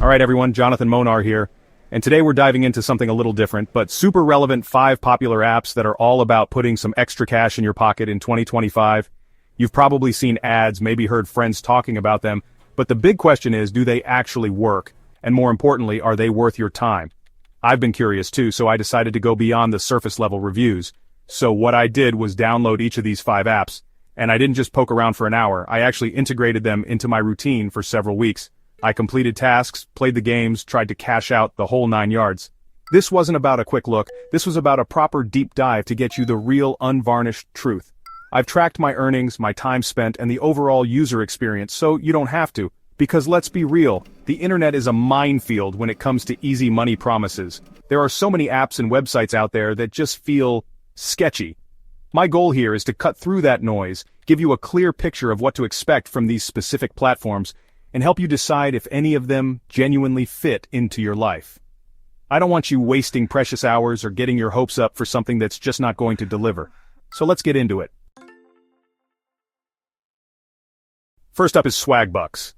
Alright everyone, Jonathan Monar here, and today we're diving into something a little different, but super relevant 5 popular apps that are all about putting some extra cash in your pocket in 2025. You've probably seen ads, maybe heard friends talking about them, but the big question is, do they actually work? And more importantly, are they worth your time? I've been curious too, so I decided to go beyond the surface level reviews. So what I did was download each of these 5 apps, and I didn't just poke around for an hour, I actually integrated them into my routine for several weeks. I completed tasks, played the games, tried to cash out, the whole 9 yards. This wasn't about a quick look, this was about a proper deep dive to get you the real unvarnished truth. I've tracked my earnings, my time spent, and the overall user experience, so you don't have to. Because let's be real, the internet is a minefield when it comes to easy money promises. There are so many apps and websites out there that just feel sketchy. My goal here is to cut through that noise, give you a clear picture of what to expect from these specific platforms, and help you decide if any of them genuinely fit into your life. I don't want you wasting precious hours or getting your hopes up for something that's just not going to deliver. So let's get into it. First up is Swagbucks.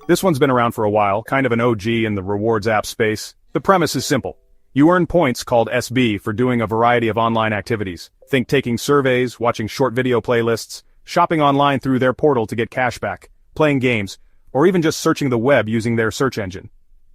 This one's been around for a while, kind of an OG in the rewards app space. The premise is simple. You earn points called SB for doing a variety of online activities. Think taking surveys, watching short video playlists, shopping online through their portal to get cashback, playing games, or even just searching the web using their search engine.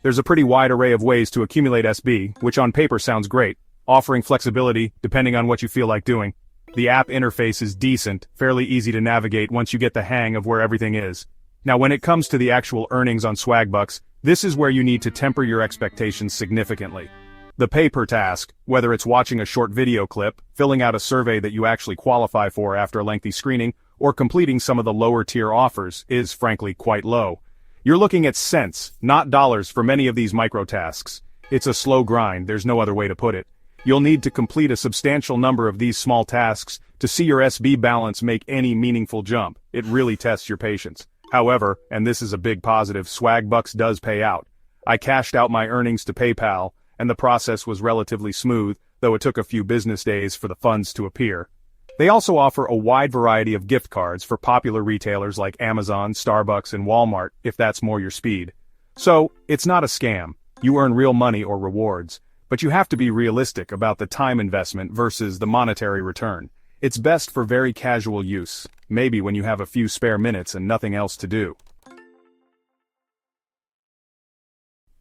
There's a pretty wide array of ways to accumulate SB, which on paper sounds great, offering flexibility depending on what you feel like doing. The app interface is decent, fairly easy to navigate once you get the hang of where everything is. Now when it comes to the actual earnings on Swagbucks, this is where you need to temper your expectations significantly. The pay per task, whether it's watching a short video clip, filling out a survey that you actually qualify for after a lengthy screening, or completing some of the lower tier offers, is frankly quite low. You're looking at cents, not dollars for many of these micro tasks. It's a slow grind, there's no other way to put it. You'll need to complete a substantial number of these small tasks to see your SB balance make any meaningful jump. It really tests your patience. However, and this is a big positive, Swagbucks does pay out. I cashed out my earnings to PayPal, and the process was relatively smooth, though it took a few business days for the funds to appear. They also offer a wide variety of gift cards for popular retailers like Amazon, Starbucks, and Walmart, if that's more your speed. So, it's not a scam. You earn real money or rewards, but you have to be realistic about the time investment versus the monetary return. It's best for very casual use, maybe when you have a few spare minutes and nothing else to do.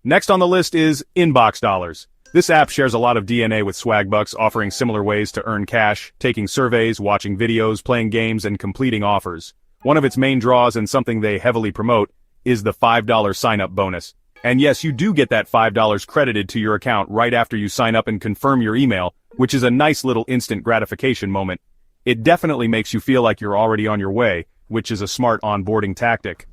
Next on the list is InboxDollars. This app shares a lot of DNA with Swagbucks, offering similar ways to earn cash, taking surveys, watching videos, playing games, and completing offers. One of its main draws, and something they heavily promote, is the $5 sign-up bonus. And yes, you do get that $5 credited to your account right after you sign up and confirm your email, which is a nice little instant gratification moment. It definitely makes you feel like you're already on your way, which is a smart onboarding tactic.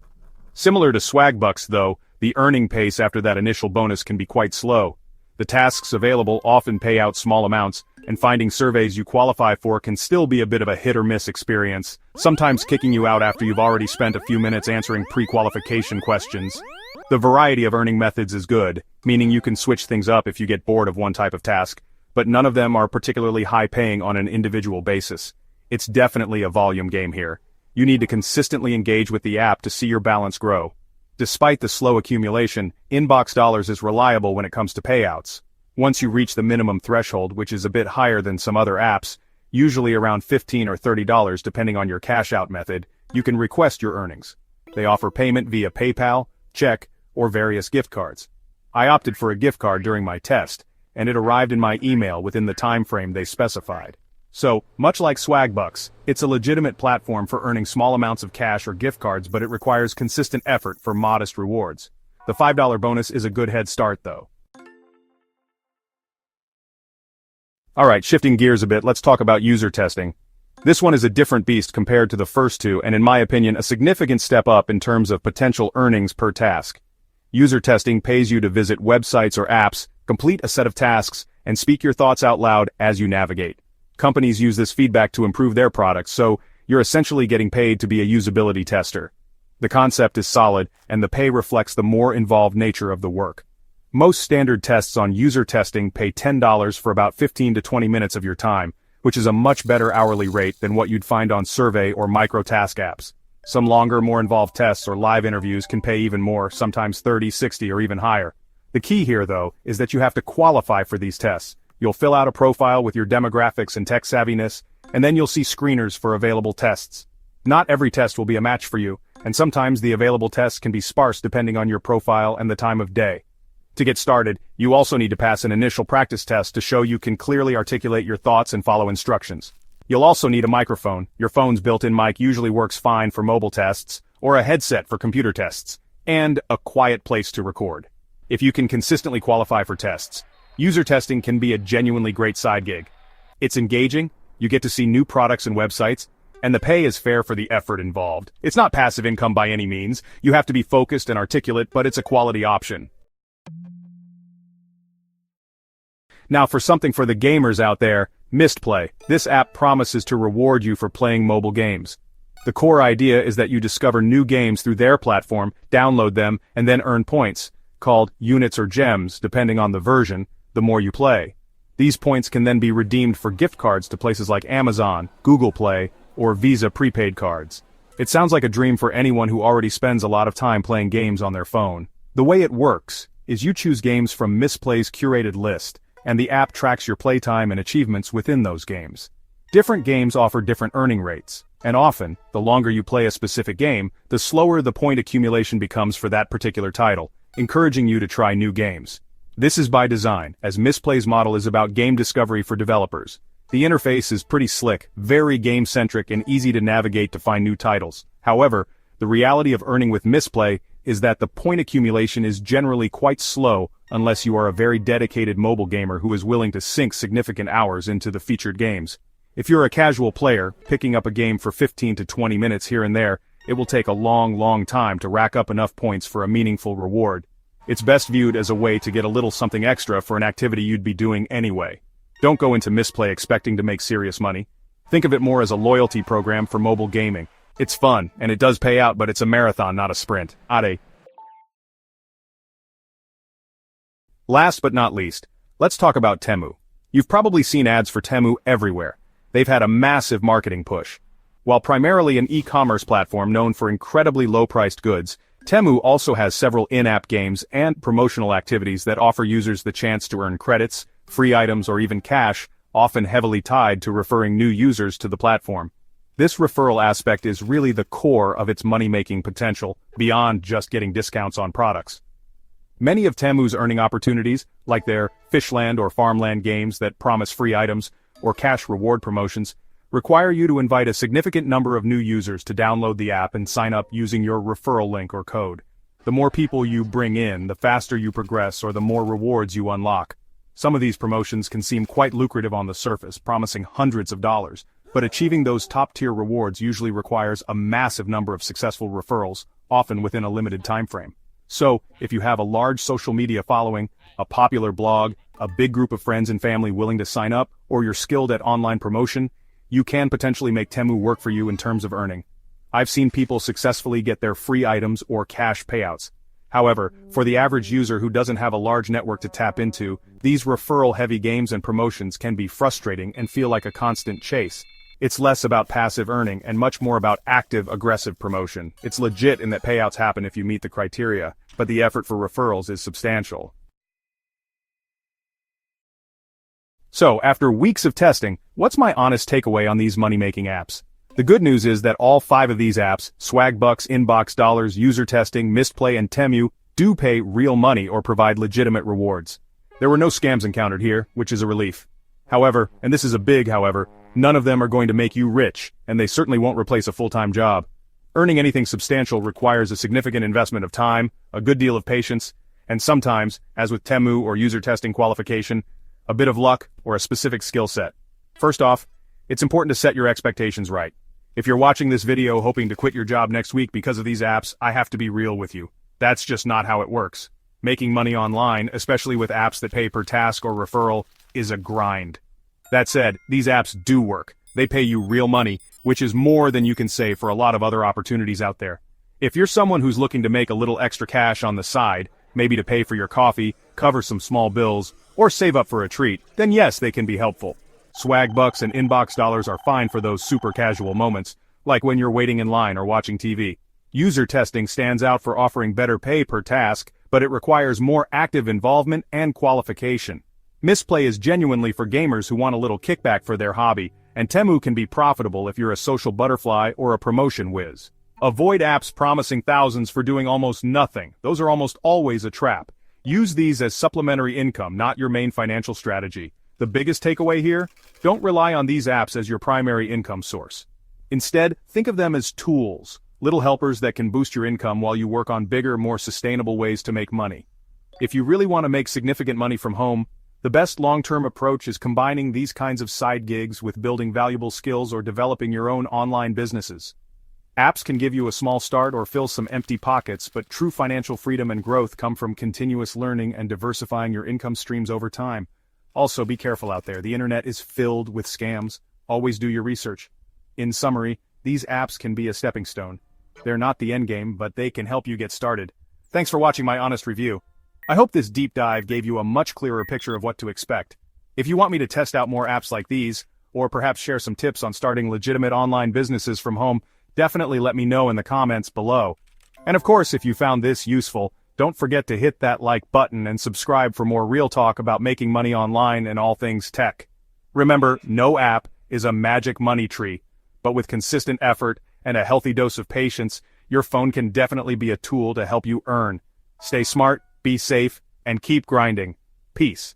Similar to Swagbucks though, the earning pace after that initial bonus can be quite slow. The tasks available often pay out small amounts, and finding surveys you qualify for can still be a bit of a hit-or-miss experience, sometimes kicking you out after you've already spent a few minutes answering pre-qualification questions. The variety of earning methods is good, meaning you can switch things up if you get bored of one type of task, but none of them are particularly high-paying on an individual basis. It's definitely a volume game here. You need to consistently engage with the app to see your balance grow. Despite the slow accumulation, InboxDollars is reliable when it comes to payouts. Once you reach the minimum threshold, which is a bit higher than some other apps, usually around $15 or $30 depending on your cash-out method, you can request your earnings. They offer payment via PayPal, check, or various gift cards. I opted for a gift card during my test, and it arrived in my email within the time frame they specified. So, much like Swagbucks, it's a legitimate platform for earning small amounts of cash or gift cards, but it requires consistent effort for modest rewards. The $5 bonus is a good head start though. Alright, shifting gears a bit, let's talk about UserTesting. This one is a different beast compared to the first two, and in my opinion a significant step up in terms of potential earnings per task. UserTesting pays you to visit websites or apps, complete a set of tasks, and speak your thoughts out loud as you navigate. Companies use this feedback to improve their products, so you're essentially getting paid to be a usability tester. The concept is solid, and the pay reflects the more involved nature of the work. Most standard tests on UserTesting pay $10 for about 15 to 20 minutes of your time, which is a much better hourly rate than what you'd find on survey or micro-task apps. Some longer, more involved tests or live interviews can pay even more, sometimes 30, 60, or even higher. The key here, though, is that you have to qualify for these tests. You'll fill out a profile with your demographics and tech savviness, and then you'll see screeners for available tests. Not every test will be a match for you, and sometimes the available tests can be sparse depending on your profile and the time of day. To get started, you also need to pass an initial practice test to show you can clearly articulate your thoughts and follow instructions. You'll also need a microphone. Your phone's built-in mic usually works fine for mobile tests, or a headset for computer tests, and a quiet place to record. If you can consistently qualify for tests, user testing can be a genuinely great side gig. It's engaging, you get to see new products and websites, and the pay is fair for the effort involved. It's not passive income by any means. You have to be focused and articulate, but it's a quality option. Now for something for the gamers out there, Mistplay. This app promises to reward you for playing mobile games. The core idea is that you discover new games through their platform, download them, and then earn points, called units or gems, depending on the version, the more you play. These points can then be redeemed for gift cards to places like Amazon, Google Play, or Visa prepaid cards. It sounds like a dream for anyone who already spends a lot of time playing games on their phone. The way it works is you choose games from Misplay's curated list, and the app tracks your playtime and achievements within those games. Different games offer different earning rates, and often, the longer you play a specific game, the slower the point accumulation becomes for that particular title, encouraging you to try new games. This is by design, as Misplay's model is about game discovery for developers. The interface is pretty slick, very game-centric, and easy to navigate to find new titles. However, the reality of earning with Mistplay is that the point accumulation is generally quite slow unless you are a very dedicated mobile gamer who is willing to sink significant hours into the featured games. If you're a casual player, picking up a game for 15 to 20 minutes here and there, it will take a long time to rack up enough points for a meaningful reward. It's best viewed as a way to get a little something extra for an activity you'd be doing anyway. Don't go into Mistplay expecting to make serious money. Think of it more as a loyalty program for mobile gaming. It's fun, and it does pay out, but it's a marathon, not a sprint. Ade. Last but not least, let's talk about Temu. You've probably seen ads for Temu everywhere. They've had a massive marketing push. While primarily an e-commerce platform known for incredibly low-priced goods, Temu also has several in-app games and promotional activities that offer users the chance to earn credits, free items, or even cash, often heavily tied to referring new users to the platform. This referral aspect is really the core of its money-making potential, beyond just getting discounts on products. Many of Temu's earning opportunities, like their Fishland or Farmland games that promise free items, or cash reward promotions, require you to invite a significant number of new users to download the app and sign up using your referral link or code. The more people you bring in, the faster you progress or the more rewards you unlock. Some of these promotions can seem quite lucrative on the surface, promising hundreds of dollars, but achieving those top-tier rewards usually requires a massive number of successful referrals, often within a limited time frame. So, if you have a large social media following, a popular blog, a big group of friends and family willing to sign up, or you're skilled at online promotion, you can potentially make Temu work for you in terms of earning. I've seen people successfully get their free items or cash payouts. However, for the average user who doesn't have a large network to tap into, these referral-heavy games and promotions can be frustrating and feel like a constant chase. It's less about passive earning and much more about active, aggressive promotion. It's legit in that payouts happen if you meet the criteria, but the effort for referrals is substantial. So, after weeks of testing, what's my honest takeaway on these money-making apps? The good news is that all 5 of these apps, Swagbucks, InboxDollars, UserTesting, Mistplay, and Temu, do pay real money or provide legitimate rewards. There were no scams encountered here, which is a relief. However, and this is a big however, none of them are going to make you rich, and they certainly won't replace a full-time job. Earning anything substantial requires a significant investment of time, a good deal of patience, and sometimes, as with Temu or user testing qualification, a bit of luck or a specific skill set. First off, it's important to set your expectations right. If you're watching this video hoping to quit your job next week because of these apps, I have to be real with you. That's just not how it works. Making money online, especially with apps that pay per task or referral, is a grind. That said, these apps do work. They pay you real money, which is more than you can say for a lot of other opportunities out there. If you're someone who's looking to make a little extra cash on the side, maybe to pay for your coffee, cover some small bills, or save up for a treat, then yes, they can be helpful. Swagbucks and InboxDollars are fine for those super casual moments, like when you're waiting in line or watching TV. UserTesting stands out for offering better pay per task, but it requires more active involvement and qualification. Mistplay is genuinely for gamers who want a little kickback for their hobby, and Temu can be profitable if you're a social butterfly or a promotion whiz. Avoid apps promising thousands for doing almost nothing. Those are almost always a trap. Use these as supplementary income, not your main financial strategy. The biggest takeaway here? Don't rely on these apps as your primary income source. Instead, think of them as tools, little helpers that can boost your income while you work on bigger, more sustainable ways to make money. If you really want to make significant money from home, the best long-term approach is combining these kinds of side gigs with building valuable skills or developing your own online businesses. Apps can give you a small start or fill some empty pockets, but true financial freedom and growth come from continuous learning and diversifying your income streams over time. Also, be careful out there. The internet is filled with scams. Always do your research. In summary, these apps can be a stepping stone. They're not the end game, but they can help you get started. Thanks for watching my honest review. I hope this deep dive gave you a much clearer picture of what to expect. If you want me to test out more apps like these, or perhaps share some tips on starting legitimate online businesses from home, definitely let me know in the comments below. And of course, if you found this useful, don't forget to hit that like button and subscribe for more real talk about making money online and all things tech. Remember, no app is a magic money tree, but with consistent effort and a healthy dose of patience, your phone can definitely be a tool to help you earn. Stay smart, be safe, and keep grinding. Peace.